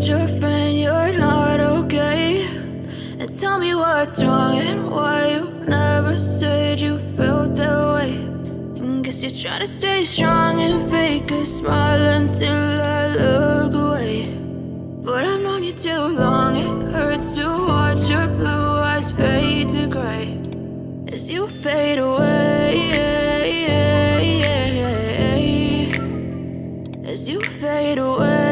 told your friend you're not okay? And tell me what's wrong and why you never said you felt that way. And guess you're trying to stay strong and fake a smile until I look away. But I've known you too long, it hurts to watch your blue eyes fade to gray as you fade away, as you fade away.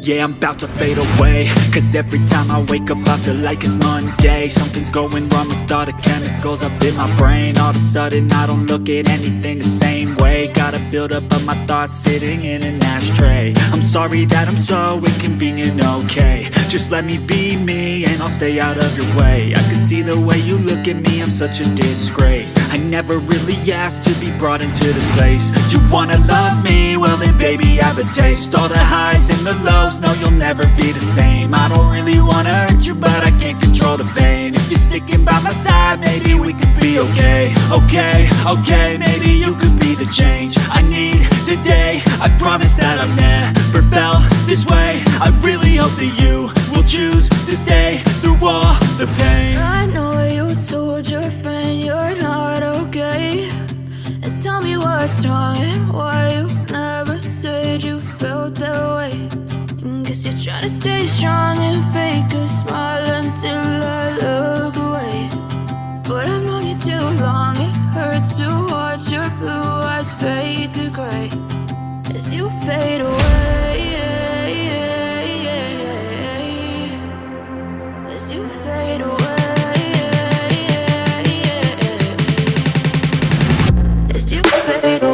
Yeah, I'm about to fade away, cause every time I wake up I feel like it's Monday. Something's going wrong with all the chemicals up in my brain. All of a sudden I don't look at anything the same way. Got a build up of my thoughts sitting in an ashtray. I'm sorry that I'm so inconvenient, okay? Just let me be me and I'll stay out of your way. I can see the way you look at me, I'm such a disgrace. I never really asked to be brought into this place. You wanna love me? Well then baby I have a taste. All the highs and the lows, no, you'll never be the same. I don't really wanna hurt you, but I can't control the pain. If you're sticking by my side, maybe we could be okay. Okay, maybe you could be the change I need today. I promise that I've never felt this way. I really hope that you will choose to stay through all the pain. I know you told your friend you're not okay. And tell me what's wrong and why you never said you felt that way. Guess you're trying to stay strong and fake a smile until I look away. But I've known you too long, it hurts to watch your blue eyes fade to gray as you fade away, as you fade away, as you fade away.